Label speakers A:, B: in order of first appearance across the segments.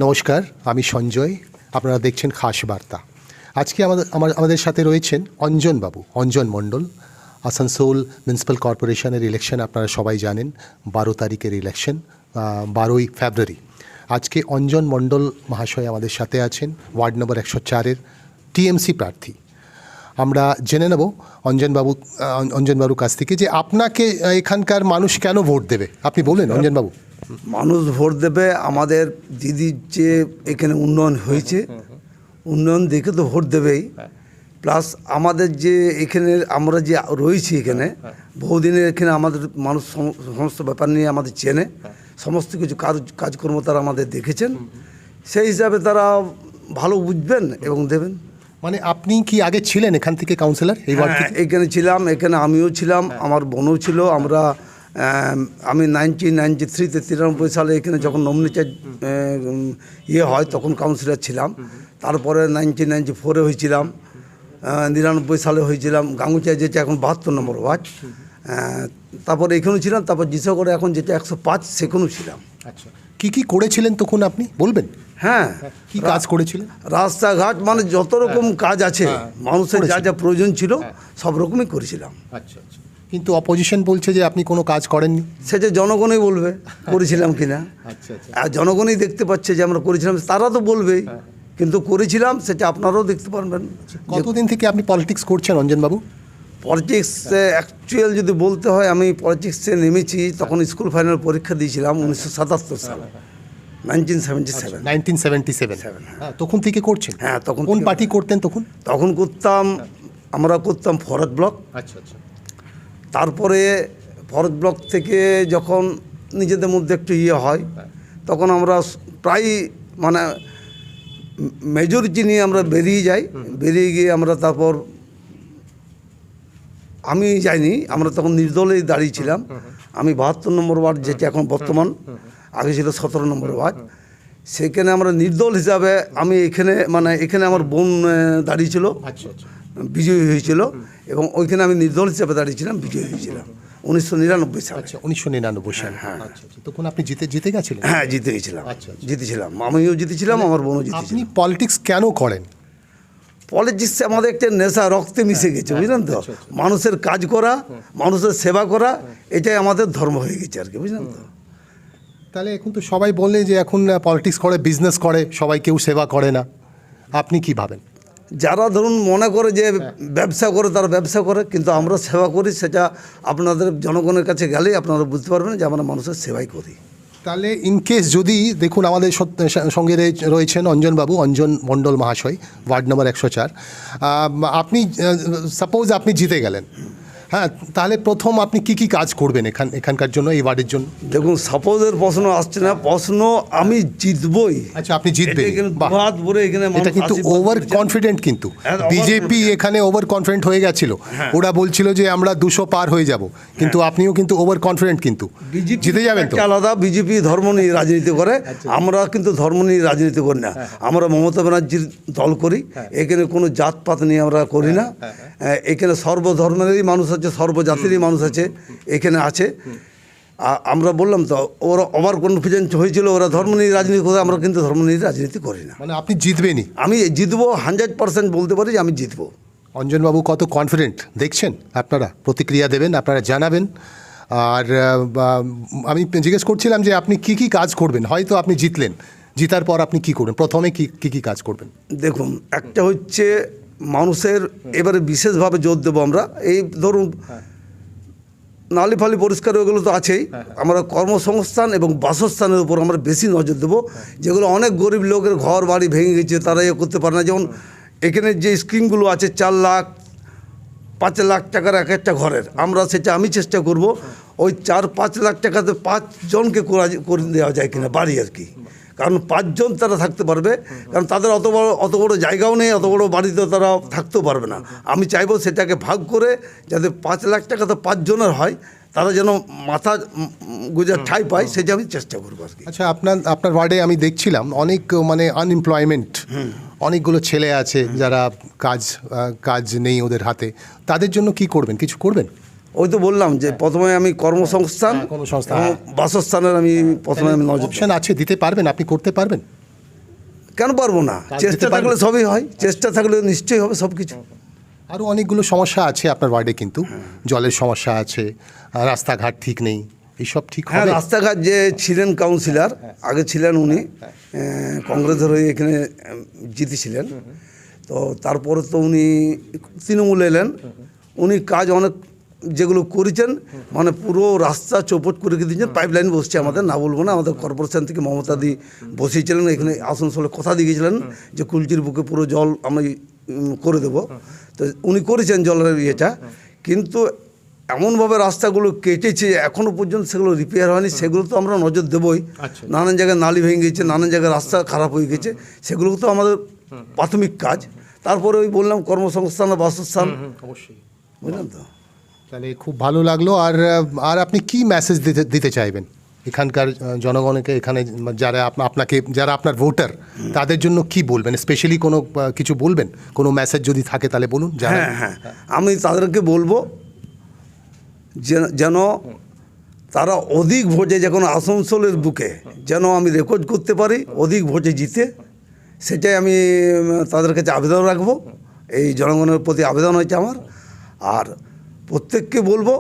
A: নমস্কার, আমি সঞ্জয়। আপনারা দেখছেন খাস বার্তা। আজকে আমাদের সাথে রয়েছেন অঞ্জনবাবু, অঞ্জন মণ্ডল। আসানসোল মিউনিসিপ্যাল কর্পোরেশনের ইলেকশন আপনারা সবাই জানেন, 12 তারিখের ইলেকশন, 12ই ফেব্রুয়ারি। আজকে অঞ্জন মণ্ডল মহাশয় আমাদের সাথে আছেন, ওয়ার্ড নম্বর 104-এর টিএমসি প্রার্থী। আমরা জেনে নেব অঞ্জনবাবুর কাছ থেকে যে আপনাকে এখানকার মানুষ কেন ভোট দেবে, আপনি বললেন অঞ্জনবাবু।
B: মানুষ ভোট দেবে আমাদের দিদির যে এখানে উন্নয়ন হয়েছে, উন্নয়ন দেখে তো ভোট দেবেই। প্লাস আমাদের যে এখানে আমরা যে রয়েছি এখানে বহুদিনের, এখানে আমাদের মানুষ সমস্ত ব্যাপার নিয়ে আমাদের চেনে, সমস্ত কিছু কাজকর্ম তারা আমাদের দেখেছেন, সেই হিসাবে তারা ভালো বুঝবেন এবং দেবেন।
A: মানে আপনি কি আগে ছিলেন এখান থেকে কাউন্সিলর?
B: এখানে ছিলাম, এখানে আমিও ছিলাম, আমার বোনও ছিল। আমি 1993-তে 93 সালে এখানে যখন নমিনেটেড হয় তখন কাউন্সিলর ছিলাম। তারপরে 1994-এ হয়েছিলাম, 99 সালে হয়েছিলাম গাঙ্গুচায়, যেটা এখন 72 নম্বর ওয়ার্ড। তারপরে এখানেও ছিলাম, তারপর জিসাগড়ে এখন যেটা 105 সেখানেও ছিলাম।
A: আচ্ছা, কি করেছিলেন তখন আপনি বলবেন?
B: হ্যাঁ,
A: কি কাজ করেছিলেন?
B: রাস্তাঘাট মানে যত রকম কাজ আছে, মানুষের যা যা প্রয়োজন ছিল সব রকমই করেছিলাম।
A: আচ্ছা আচ্ছা। কিন্তু অপোজিশন বলছে যে আপনি কোনো কাজ করেননি।
B: সেটা জনগণই বলবে করেছিলাম কিনা।
A: আচ্ছা আচ্ছা।
B: আর জনগণই দেখতে পাচ্ছে যে আমরা করেছিলাম, তারা তো বলবেই, কিন্তু করেছিলাম সেটা আপনারাও দেখতে পারবেন।
A: কতদিন থেকে আপনি পলিটিক্স করছেন অঞ্জনবাবু?
B: পলিটিক্সে অ্যাকচুয়াল যদি বলতে হয়, আমি পলিটিক্সে নেমেছি তখন স্কুল ফাইনাল পরীক্ষা দিয়েছিলাম 1977 সালে,
A: 1977। হ্যাঁ, তখন থেকে করছেন?
B: হ্যাঁ, তখন।
A: কোন পার্টি করতেন তখন?
B: তখন আমরা করতাম ফরওয়ার্ড ব্লক।
A: আচ্ছা আচ্ছা।
B: তারপরে ফরওয়ার্ড ব্লক থেকে যখন নিজেদের মধ্যে একটু হয়, তখন আমরা প্রায় মানে মেজরিটি নিয়ে আমরা বেরিয়ে যাই। বেরিয়ে গিয়ে আমরা তারপর আমি যাইনি, আমরা তখন নির্দলেই দাঁড়িয়েছিলাম। আমি 72 নম্বর ওয়ার্ড, যেটা এখন বর্তমান, আগে ছিল 17 নম্বর ওয়ার্ড। সেখানে আমরা নির্দল হিসাবে আমি এখানে আমার বোন দাঁড়িয়েছিল, বিজয়ী হয়েছিল, এবং ওইখানে আমি নির্দল হিসাবে দাঁড়িয়েছিলাম, বিজয়ী হয়েছিলাম 1999 সালে।
A: আচ্ছা, 1999 সালে। হ্যাঁ। আচ্ছা, তখন আপনি জিতে গেছিলেন?
B: হ্যাঁ, জিতে গেছিলাম। জিতেছিলাম, আমিও জিতেছিলাম, আমার বোনও জিতেছিল।
A: আপনি পলিটিক্স কেন করেন?
B: পলিটিক্স আমাদের একটা নেশা, রক্তে মিশে গেছে, বুঝলেন তো। মানুষের কাজ করা, মানুষের সেবা করা, এটাই আমাদের ধর্ম হয়ে গেছে আর কি, বুঝলেন তো।
A: তাহলে এখন তো সবাই বলে যে এখন পলিটিক্স করে, বিজনেস করে, সবাই কেউ সেবা করে না। আপনি কি ভাবেন?
B: যারা ধরুন মনে করে যে ব্যবসা করে, তারা ব্যবসা করে, কিন্তু আমরা সেবা করি, সেটা আপনাদের জনগণের কাছে গেলেই আপনারা বুঝতে পারবেন যে আমরা মানুষের সেবাই করি।
A: তাহলে ইনকেস যদি দেখুন, আমাদের সঙ্গে রয়েছেন অঞ্জনবাবু, অঞ্জন মণ্ডল মহাশয়, ওয়ার্ড নম্বর 104। আপনি সাপোজ আপনি জিতে গেলেন, হ্যাঁ, তাহলে প্রথম আপনি কি কাজ করবেন এখানকার জন্য, এই ওয়ার্ডের জন্য?
B: দেখুন, সাপোজের প্রশ্ন আসছে না, প্রশ্ন আমি জিতবই।
A: আচ্ছা, আপনি জিতবেন।
B: এটা
A: কিন্তু ওভার কনফিডেন্ট, কিন্তু বিজেপি এখানে ওভার কনফিডেন্ট হয়ে গেছিল। ওরা বলছিল যে আমরা 200 পার হয়ে যাব, কিন্তু আপনিও কিন্তু ওভার কনফিডেন্ট, কিন্তু জিতে যাবেন তো।
B: আলাদা, বিজেপি ধর্ম নিয়ে রাজনীতি করে, আমরা কিন্তু ধর্ম নিয়ে রাজনীতি করি না। আমরা মমতা ব্যানার্জির দল করি, এখানে কোনো জাতপাত নিয়ে আমরা করি না। এখানে সর্বধর্মেরই মানুষ আছে, সর্বজাতিরই মানুষ আছে, এখানে আছে। আমরা বললাম তো, ওরা ওভার কনফিডেন্ট হয়েছিল, ওরা ধর্ম নিয়ে রাজনীতি করে, আমরা কিন্তু ধর্ম নিয়ে রাজনীতি করি না।
A: মানে আপনি জিতবেনই? আমি
B: জিতবো, 100% বলতে পারি যে আমি জিতবো।
A: অঞ্জনবাবু কত কনফিডেন্ট দেখছেন, আপনারা প্রতিক্রিয়া দেবেন, আপনারা জানাবেন। আর আমি জিজ্ঞেস করছিলাম যে আপনি কি কাজ করবেন, হয়তো আপনি জিতলেন, জিতার পর আপনি কি করবেন, প্রথমে কি কাজ করবেন?
B: দেখুন, একটা হচ্ছে মানুষের এবারে বিশেষভাবে জোর দেবো আমরা, এই ধরুন নালি ফালি পরিষ্কার, ওগুলো তো আছেই। আমরা কর্মসংস্থান এবং বাসস্থানের উপর আমরা বেশি নজর দেবো, যেগুলো অনেক গরিব লোকের ঘর বাড়ি ভেঙে গেছে, তারা করতে পারে না। যেমন এখানে যে স্কিমগুলো আছে, 4 লাখ 5 লাখ টাকার এক একটা ঘরের, আমি চেষ্টা করব ওই 4-5 লাখ টাকাতে 5 জনকে করে দেওয়া যায় কিনা বাড়ি আর কি। কারণ 5 জন তারা থাকতে পারবে, কারণ তাদের অত বড় জায়গাও নেই, অত বড় বাড়িতে তারা থাকতেও পারবে না। আমি চাইবো সেটাকে ভাগ করে যাতে 5 লাখ টাকা তো 5 জনের হয়, তারা যেন মাথা গুজার ঠাঁই পায়, সেটা আমি চেষ্টা করবো আর কি।
A: আচ্ছা, আপনার ওয়ার্ডে আমি দেখছিলাম অনেক আনএমপ্লয়মেন্ট, অনেকগুলো ছেলে আছে যারা কাজ নেই ওদের হাতে, তাদের জন্য কি করবেন, কিছু করবেন?
B: ওই তো বললাম যে প্রথমে আমি কর্মসংস্থান, বাসস্থানের আমি প্রথমে নজর।
A: অপশন আছে, দিতে পারবেন, আপনি করতে পারবেন?
B: কেন পারবো না?
A: কাজ
B: চেষ্টা
A: দিতে
B: থাকলে
A: পারবেন?
B: সবই হয়, চেষ্টা থাকলে নিশ্চয়ই হবে সব কিছু।
A: আরও অনেকগুলো সমস্যা আছে আপনার ওয়ার্ডে, কিন্তু জলের সমস্যা আছে, রাস্তাঘাট ঠিক নেই, এইসব ঠিক
B: হ্যাঁ,
A: হবে?
B: রাস্তাঘাট যে ছিলেন কাউন্সিলর, আগে ছিলেন উনি কংগ্রেসের হয়ে এখানে জিতেছিলেন, তো তারপরে তো উনি তৃণমূল এলেন, উনি কাজ অনেক যেগুলো করেছেন, মানে পুরো রাস্তা চৌপট করে দিয়েছেন, পাইপ লাইন বসছে আমাদের, না বলবো না, আমাদের কর্পোরেশন থেকে মমতা দি বসিয়েছিলেন এখানে আসানসোলে, কথা দিয়ে গিয়েছিলেন যে কুলচির বুকে পুরো জল আমি করে দেবো, তো উনি করেছেন জলের ইয়েটা, কিন্তু এমনভাবে রাস্তাগুলো কেটেছে এখনও পর্যন্ত সেগুলো রিপেয়ার হয়নি, সেগুলো তো আমরা নজর দেবই।
A: আচ্ছা।
B: নানান জায়গায় নালি ভেঙে গেছে, নানান জায়গায় রাস্তা খারাপ হয়ে গেছে, সেগুলো তো আমাদের প্রাথমিক কাজ। তারপরে ওই বললাম কর্মসংস্থান, বাসস্থান,
A: অবশ্যই।
B: বুঝলেন তো।
A: তাহলে খুব ভালো লাগলো। আর আপনি কি মেসেজ দিতে চাইবেন এখানকার জনগণকে, এখানে যারা আপনাকে, যারা আপনার ভোটার, তাদের জন্য কি বলবেন? স্পেশালি কোনো কিছু বলবেন, কোনো মেসেজ যদি থাকে তাহলে বলুন।
B: হ্যাঁ হ্যাঁ, আমি তাদেরকে বলবো যেন তারা অধিক ভোটে, যখন আসানসোলের বুকে যেন আমি রেকর্ড করতে পারি অধিক ভোটে জিতে, সেটাই আমি তাদের কাছে আবেদন রাখবো। এই জনগণের প্রতি আবেদন হয়েছে আমার। আর প্রত্যেককে বলবো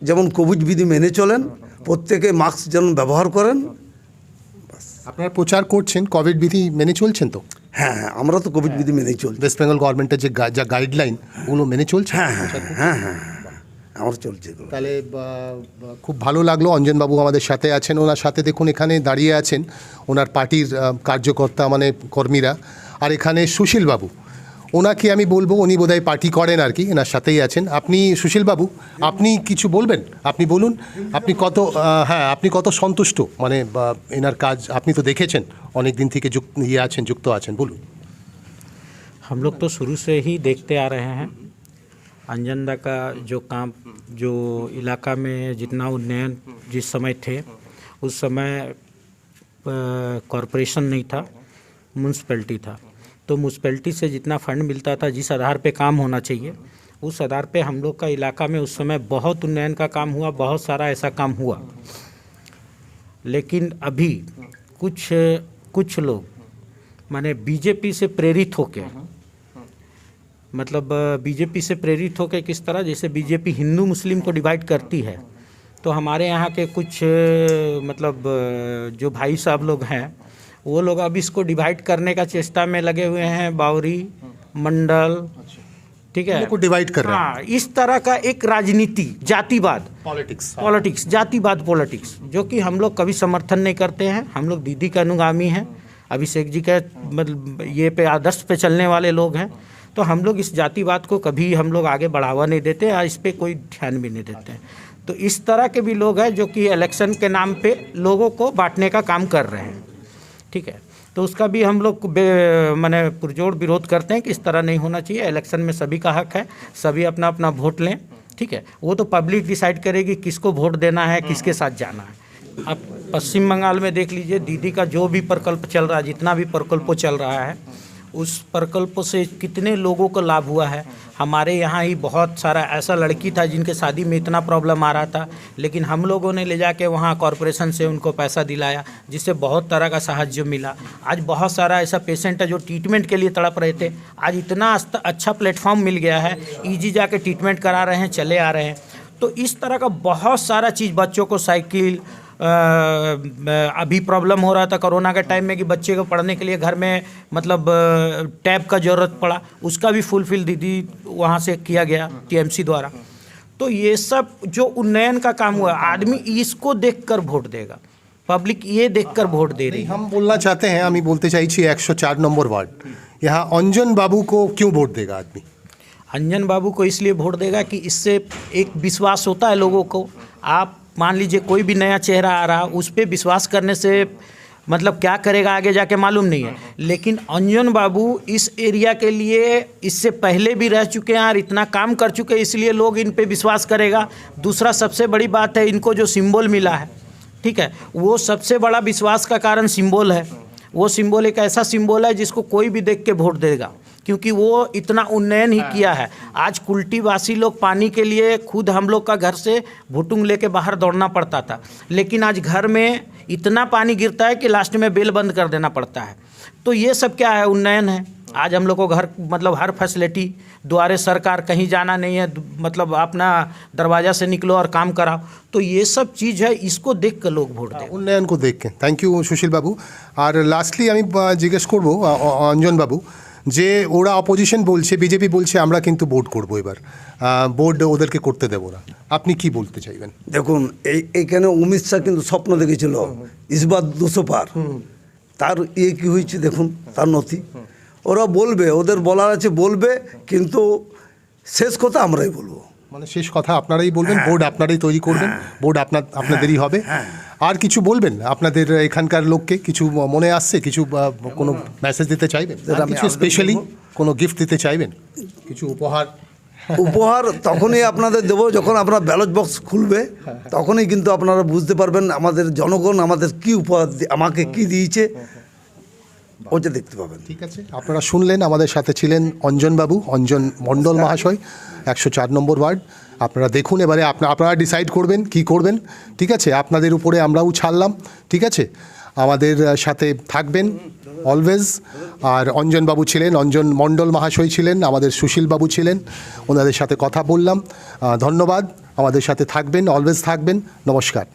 B: যেমন কোভিড বিধি মেনে চলেন, প্রত্যেকে মাস্ক যেন ব্যবহার করেন।
A: আপনারা প্রচার করছেন, কোভিড বিধি মেনে চলছেন তো?
B: হ্যাঁ হ্যাঁ, আমরা তো কোভিড বিধি মেনেই চলছি।
A: ওয়েস্ট বেঙ্গল গভর্নমেন্টের যা গাইডলাইন, ওগুলো মেনে চলছে?
B: হ্যাঁ হ্যাঁ হ্যাঁ হ্যাঁ, আমার চলছে এগুলো।
A: তাহলে খুব ভালো লাগলো। অঞ্জনবাবু আমাদের সাথে আছেন, ওনার সাথে দেখুন এখানে দাঁড়িয়ে আছেন ওনার পার্টির কার্যকর্তা, মানে কর্মীরা। আর এখানে সুশীলবাবু, ওনাকে আমি বলবো, উনি বোধহয় পার্টি করেন আর কি, এনার সাথেই আছেন। আপনি সুশীলবাবু, আপনি কিছু বলবেন? আপনি বলুন, আপনি আপনি কত সন্তুষ্ট, মানে এনার কাজ আপনি তো দেখেছেন, অনেক দিন থেকে যুক্ত আছেন, বলুন।
C: हम लोग तो शुरू से ही देखते आ रहे हैं अंजन दा का जो काम, जो इलाका में जितना उन्नयन जिस समय थे, उस समय कॉरपोरेशन नहीं था, म्यूनसिपैलिटी था, तो म्यूनसिपैलिटी से जितना फंड मिलता था, जिस आधार पे काम होना चाहिए, उस आधार पे हम लोग का इलाका में उस समय बहुत उन्नयन का काम हुआ, बहुत सारा ऐसा काम हुआ। लेकिन अभी कुछ लोग माने बीजेपी से प्रेरित होके, मतलब बीजेपी से प्रेरित होकर किस तरह, जैसे बीजेपी हिंदू मुस्लिम को डिवाइड करती है, तो हमारे यहाँ के कुछ मतलब जो भाई साहब लोग हैं, वो लोग अब इसको डिवाइड करने का चेष्टा में लगे हुए हैं। बावरी मंडल, ठीक है,
A: को डिवाइड कर रहे हैं।
C: हाँ, इस तरह का एक राजनीति, जातिवाद, पॉलिटिक्स, जातिवाद पॉलिटिक्स, जो कि हम लोग कभी समर्थन नहीं करते हैं। हम लोग दीदी का अनुगामी हैं, अभिषेक जी का मतलब ये पे आदर्श पे चलने वाले लोग हैं, तो हम लोग इस जातिवाद को कभी हम लोग आगे बढ़ावा नहीं देते और इस पे कोई ध्यान भी नहीं देते हैं। तो इस तरह के भी लोग हैं जो कि इलेक्शन के नाम पे लोगों को बांटने का काम कर रहे हैं, ठीक है। तो उसका भी हम लोग माने पुरजोर विरोध करते हैं कि इस तरह नहीं होना चाहिए। इलेक्शन में सभी का हक है, सभी अपना अपना वोट लें, ठीक है। वो तो पब्लिक डिसाइड करेगी किसको वोट देना है, किसके साथ जाना है। अब पश्चिम बंगाल में देख लीजिए, दीदी का जो भी प्रकल्प चल रहा है, जितना भी प्रकल्प चल रहा है, उस प्रकल्पों से कितने लोगों को लाभ हुआ है। हमारे यहाँ ही बहुत सारा ऐसा लड़की था जिनके शादी में इतना प्रॉब्लम आ रहा था, लेकिन हम लोगों ने ले जाके वहाँ कॉरपोरेशन से उनको पैसा दिलाया, जिससे बहुत तरह का सहायता मिला। आज बहुत सारा ऐसा पेशेंट है जो ट्रीटमेंट के लिए तड़प रहे थे, आज इतना अच्छा प्लेटफॉर्म मिल गया है, ईजी जाके ट्रीटमेंट करा रहे हैं, चले आ रहे हैं। तो इस तरह का बहुत सारा चीज़, बच्चों को साइकिल, अभी प्रॉब्लम हो रहा था कोरोना के टाइम में कि बच्चे को पढ़ने के लिए घर में मतलब टैब का ज़रूरत पड़ा, उसका भी फुलफिल दीदी वहाँ से किया गया टीएमसी द्वारा। तो ये सब जो उन्नयन का काम हुआ, आदमी इसको देखकर वोट देगा, पब्लिक ये देखकर वोट दे रही है।
A: हम बोलना चाहते हैं, আমি বলতে চাইছি 104 নম্বর ওয়ার্ড, यहाँ अंजन बाबू को क्यों वोट देगा आदमी?
C: अंजन बाबू को इसलिए वोट देगा कि इससे एक विश्वास होता है लोगों को। आप मान लीजिए कोई भी नया चेहरा आ रहा, उस पर विश्वास करने से मतलब क्या करेगा आगे जाके मालूम नहीं है, लेकिन अंजन बाबू इस एरिया के लिए इससे पहले भी रह चुके हैं और इतना काम कर चुके हैं, इसलिए लोग इन पे विश्वास करेगा। दूसरा सबसे बड़ी बात है, इनको जो सिंबल मिला है, ठीक है, वो सबसे बड़ा विश्वास का कारण सिंबल है। वो सिंबल एक ऐसा सिंबल है जिसको कोई भी देख के वोट देगा। क्योंकि वो इतना उन्नयन ही किया है। आज कुल्टी वासी लोग पानी के लिए खुद हम लोग का घर से भुटुंग लेके बाहर दौड़ना पड़ता था, लेकिन आज घर में इतना पानी गिरता है कि लास्ट में बेल बंद कर देना पड़ता है। तो ये सब क्या है, उन्नयन है। आज हम लोग को घर मतलब हर फैसिलिटी द्वारे सरकार, कहीं जाना नहीं है, मतलब अपना दरवाजा से निकलो और काम कराओ। तो ये सब चीज़ है, इसको देख कर लोग वोट दें।
A: উন্নয়ন কো দেখে thank you Sushil Babu. R lastly আমি জিজ্ঞেস করব অঞ্জন বাবু, যে ওরা অপোজিশন বলছে, বিজেপি বলছে আমরা কিন্তু ভোট করব এবার, ভোট ওদেরকে করতে দেবো না, আপনি কি বলতে চাইবেন?
B: দেখুন এইখানে অমিত শাহ কিন্তু স্বপ্ন দেখেছিল ইসবাত 200 পার, তার কি হয়েছে দেখুন, তার নথি। ওরা বলবে, ওদের বলার আছে বলবে, কিন্তু শেষ কথা আমরাই বলবো।
A: মানে শেষ কথা আপনারাই বলবেন, বোর্ড আপনারাই তৈরি করবেন, বোর্ড আপনাদেরই হবে। আর কিছু বলবেন আপনাদের এখানকার লোককে? কিছু মনে আসছে, কিছু কোনো মেসেজ দিতে চাইবেন? কিছু স্পেশালি কোনো গিফট দিতে চাইবেন, কিছু উপহার?
B: উপহার তখনই আপনাদের দেবো যখন আপনারা ব্যালট বক্স খুলবে, তখনই কিন্তু আপনারা বুঝতে পারবেন আমাদের জনগণ আমাদের কি উপহার আমাকে কি দিয়েছে, ওটা দেখতে পাবেন।
A: ঠিক আছে, আপনারা শুনলেন, আমাদের সাথে ছিলেন অঞ্জনবাবু, অঞ্জন মণ্ডল মহাশয়, 104 নম্বর ওয়ার্ড। আপনারা দেখুন, এবারে আপনারা ডিসাইড করবেন কি করবেন। ঠিক আছে, আপনাদের উপরে আমরাও ছাড়লাম। ঠিক আছে, আমাদের সাথে থাকবেন অলওয়েজ। আর অঞ্জনবাবু ছিলেন, অঞ্জন মণ্ডল মহাশয় ছিলেন, আমাদের সুশীলবাবু ছিলেন, ওনাদের সাথে কথা বললাম। ধন্যবাদ, আমাদের সাথে থাকবেন, অলওয়েজ থাকবেন। নমস্কার।